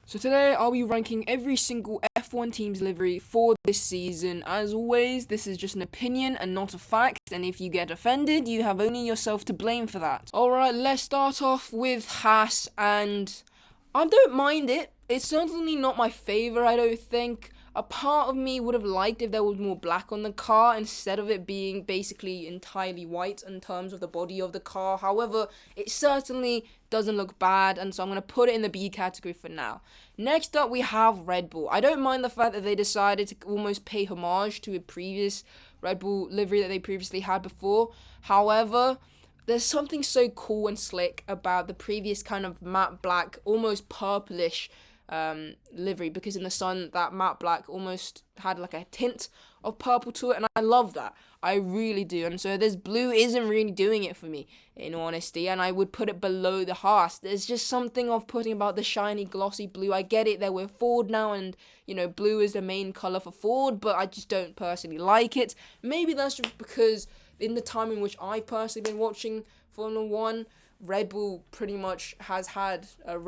So today I'll be ranking every single F1 team's livery for this season. As always, this is just an opinion and not a fact, and if you get offended, you have only yourself to blame for that. Alright, let's start off with Haas, and I don't mind it. It's certainly not my favourite, I don't think. A part of me would have liked if there was more black on the car instead of it being basically entirely white in terms of the body of the car. However, it certainly doesn't look bad, and so I'm going to put it in the B category for now. Next up, we have Red Bull. I don't mind the fact that they decided to almost pay homage to a previous Red Bull livery that they previously had before. However, there's something so cool and slick about the previous kind of matte black, almost purplish livery, because in the sun that matte black almost had like a tint of purple to it, and I love that. I really do. And so this blue isn't really doing it for me, in honesty, and I would put it below the Haas. There's just something off-putting about the shiny glossy blue. I get it that we're Ford now, and blue is the main color for Ford, but I just don't personally like it. Maybe that's just because in the time in which I personally been watching Formula 1, Red Bull pretty much has had a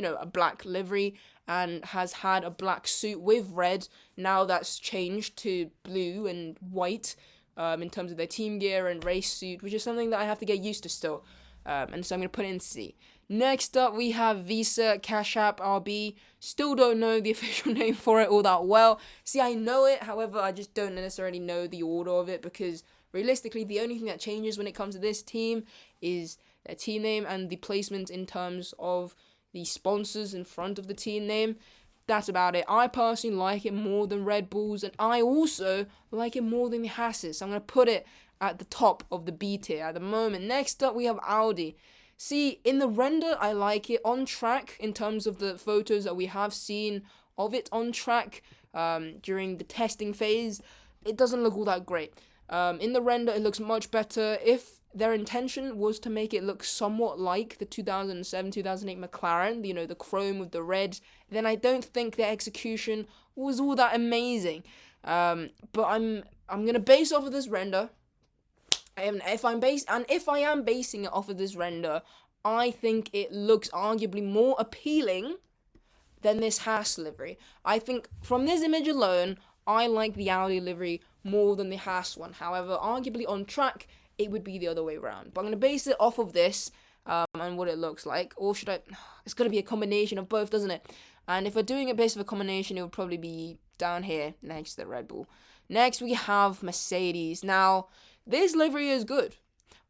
a black livery and has had a black suit with red. Now that's changed to blue and white in terms of their team gear and race suit, which is something that I have to get used to still. And so I'm going to put it in C. Next up, we have Visa Cash App RB. Still don't know the official name for it all that well. See, I know it, however, I just don't necessarily know the order of it, because realistically, the only thing that changes when it comes to this team is their team name and the placement in terms of the sponsors in front of the team name. That's about it. I personally like it more than Red Bull's, and I also like it more than the Haas's. So I'm going to put it at the top of the B tier at the moment. Next up, we have Audi. See, in the render, I like it on track in terms of the photos that we have seen of it on track during the testing phase. It doesn't look all that great. In the render, it looks much better. If their intention was to make it look somewhat like the 2007-2008 McLaren, the chrome with the red, then I don't think their execution was all that amazing. But I'm gonna base off of this render. And if I am basing it off of this render, I think it looks arguably more appealing than this Haas livery. I think from this image alone, I like the Audi livery more than the Haas one. However, arguably on track, it would be the other way around. But I'm going to base it off of this and what it looks like. Or should I? It's going to be a combination of both, doesn't it? And if we're doing it based on a combination, it would probably be down here next to the Red Bull. Next, we have Mercedes. Now, this livery is good.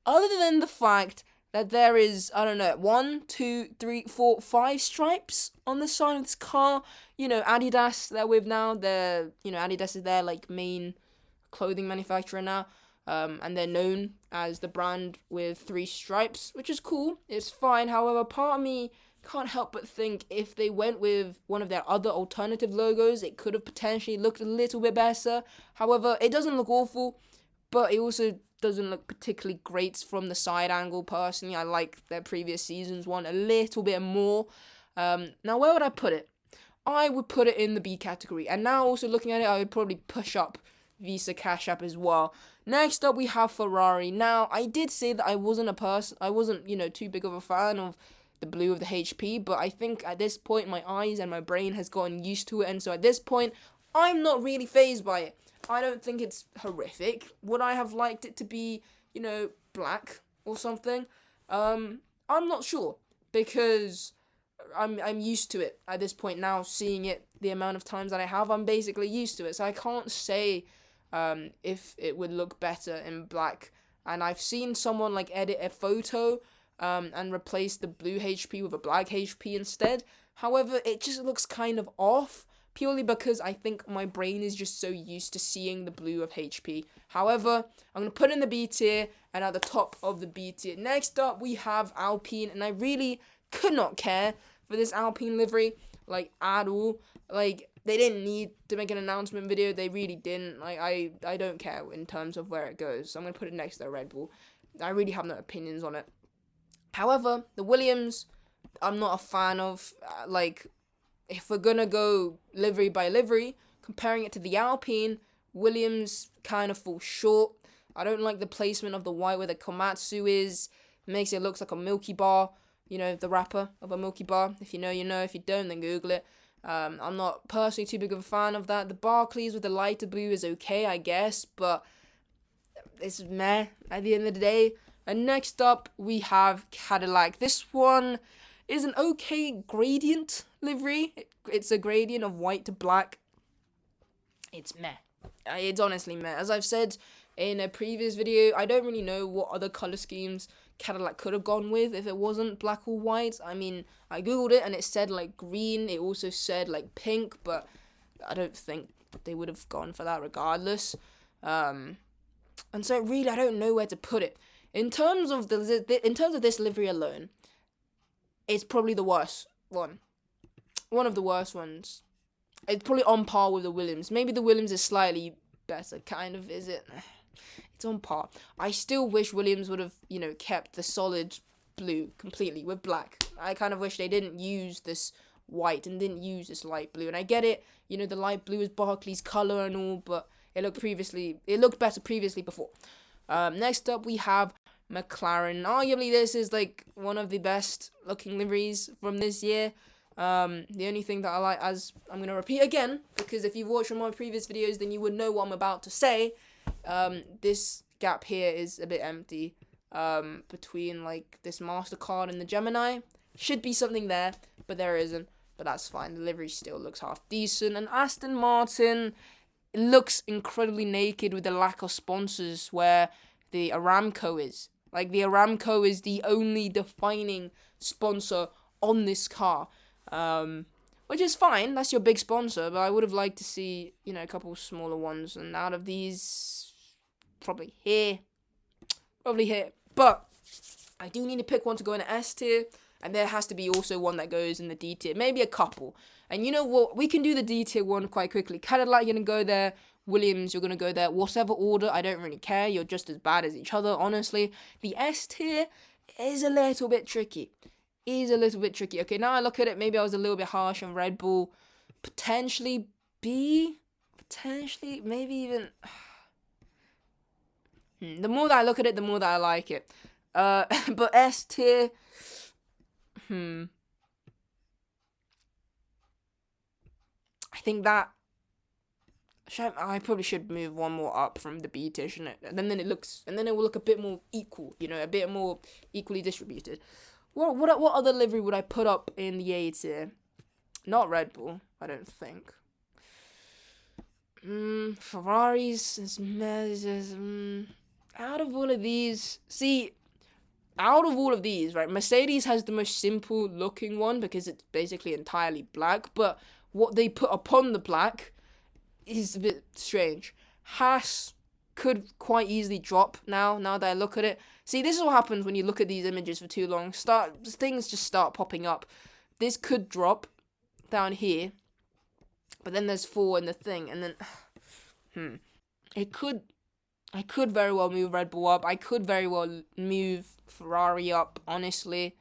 Other than the fact that there is, 1, 2, 3, 4, 5 stripes on the side of this car. Adidas they're with now. Adidas is their main clothing manufacturer now. And they're known as the brand with 3 stripes, which is cool. It's fine. However, part of me can't help but think if they went with one of their other alternative logos, it could have potentially looked a little bit better. However, it doesn't look awful, but it also doesn't look particularly great from the side angle. Personally, I like their previous season's one a little bit more. Now, where would I put it? I would put it in the B category. And now, also looking at it, I would probably push up Visa Cash App as well. Next up, we have Ferrari. Now, I did say that I wasn't too big of a fan of the blue of the HP, but I think at this point, my eyes and my brain has gotten used to it, and so at this point, I'm not really fazed by it. I don't think it's horrific. Would I have liked it to be, black or something? I'm not sure, because I'm used to it at this point now. Seeing it the amount of times that I have, I'm basically used to it. So I can't say if it would look better in black. And I've seen someone edit a photo and replace the blue HP with a black HP instead. However, it just looks kind of off, purely because I think my brain is just so used to seeing the blue of HP. However, I'm going to put in the B tier and at the top of the B tier. Next up, we have Alpine, and I really could not care for this Alpine livery, at all. They didn't need to make an announcement video. They really didn't. I don't care in terms of where it goes. So I'm going to put it next to the Red Bull. I really have no opinions on it. However, the Williams, I'm not a fan of. If we're going to go livery by livery, comparing it to the Alpine, Williams kind of falls short. I don't like the placement of the white where the Komatsu is. It makes it look like a Milky Bar. you know, the wrapper of a Milky Bar. If you know, you know. If you don't, then Google it. I'm not personally too big of a fan of that. The Barclays with the lighter blue is okay, I guess, but it's meh at the end of the day. And next up, we have Cadillac. This one is an okay gradient livery. It's a gradient of white to black. It's meh. It's honestly meh. As I've said in a previous video, I don't really know what other color schemes Cadillac could have gone with if it wasn't black or white. I mean, I googled it and it said like green. It also said like pink, but I don't think they would have gone for that regardless. And so really, I don't know where to put it. In terms of this livery alone, it's probably the worst one. One of the worst ones. It's probably on par with the Williams. Maybe the Williams is slightly better, kind of, is it? It's on par. I still wish Williams would have, you know, kept the solid blue completely with black. I kind of wish they didn't use this white and didn't use this light blue. And I get it, you know, the light blue is Barclays color and all, but it looked better previously before. Next up, we have McLaren. Arguably, this is like one of the best looking liveries from this year. The only thing that I like, as I'm going to repeat again, because if you've watched one of my previous videos, then you would know what I'm about to say. This gap here is a bit empty, between like this MasterCard and the Gemini. Should be something there, but there isn't, but that's fine. The livery still looks half decent. And Aston Martin, it looks incredibly naked with the lack of sponsors where the Aramco is. Like, the Aramco is the only defining sponsor on this car. Which is fine, that's your big sponsor, but I would have liked to see, you know, a couple smaller ones, and out of these, probably here, but I do need to pick one to go in the S tier, and there has to be also one that goes in the D tier, maybe a couple, and you know what, we can do the D tier one quite quickly. Cadillac, you're gonna go there, Williams, you're gonna go there, whatever order, I don't really care, you're just as bad as each other, honestly. The S tier is a little bit tricky. Okay, now I look at it, maybe I was a little bit harsh on Red Bull. Potentially B? Potentially, maybe even... The more that I look at it, the more that I like it. But S tier... I think that... I probably should move one more up from the B tier, shouldn't it? And then it will look a bit more equal, you know, a bit more equally distributed. What other livery would I put up in the A tier? Not Red Bull, I don't think. Ferraris is out of all of these, right, Mercedes has the most simple looking one because it's basically entirely black, but what they put upon the black is a bit strange. Haas could quite easily drop now that I look at it. See, this is what happens when you look at these images for too long. Things just start popping up. This could drop down here, but then there's 4 in the thing, and then I could very well move Red Bull up. I could very well move Ferrari up, honestly.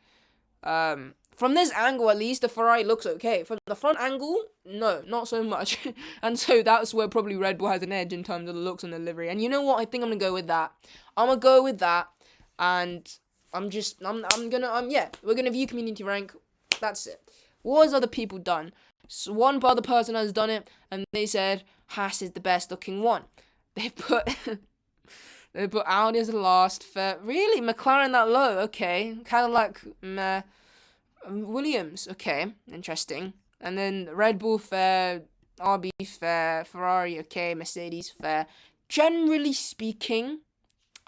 From this angle, at least, the Ferrari looks okay. From the front angle, no, not so much. And so that's where probably Red Bull has an edge in terms of the looks and the livery. And you know what? I think I'm going to go with that. And we're going to view community rank. That's it. What has other people done? So one other person has done it, and they said Haas is the best looking one. They put Audi as the last. Fair. Really? McLaren that low? Okay. Cadillac, meh. Williams, okay, interesting. And then Red Bull, fair. RB, fair. Ferrari, okay. Mercedes, fair. Generally speaking,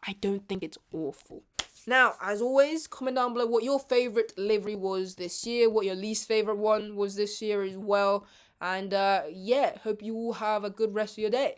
I don't think it's awful. Now, as always, comment down below what your favourite livery was this year, what your least favourite one was this year as well. And, hope you all have a good rest of your day.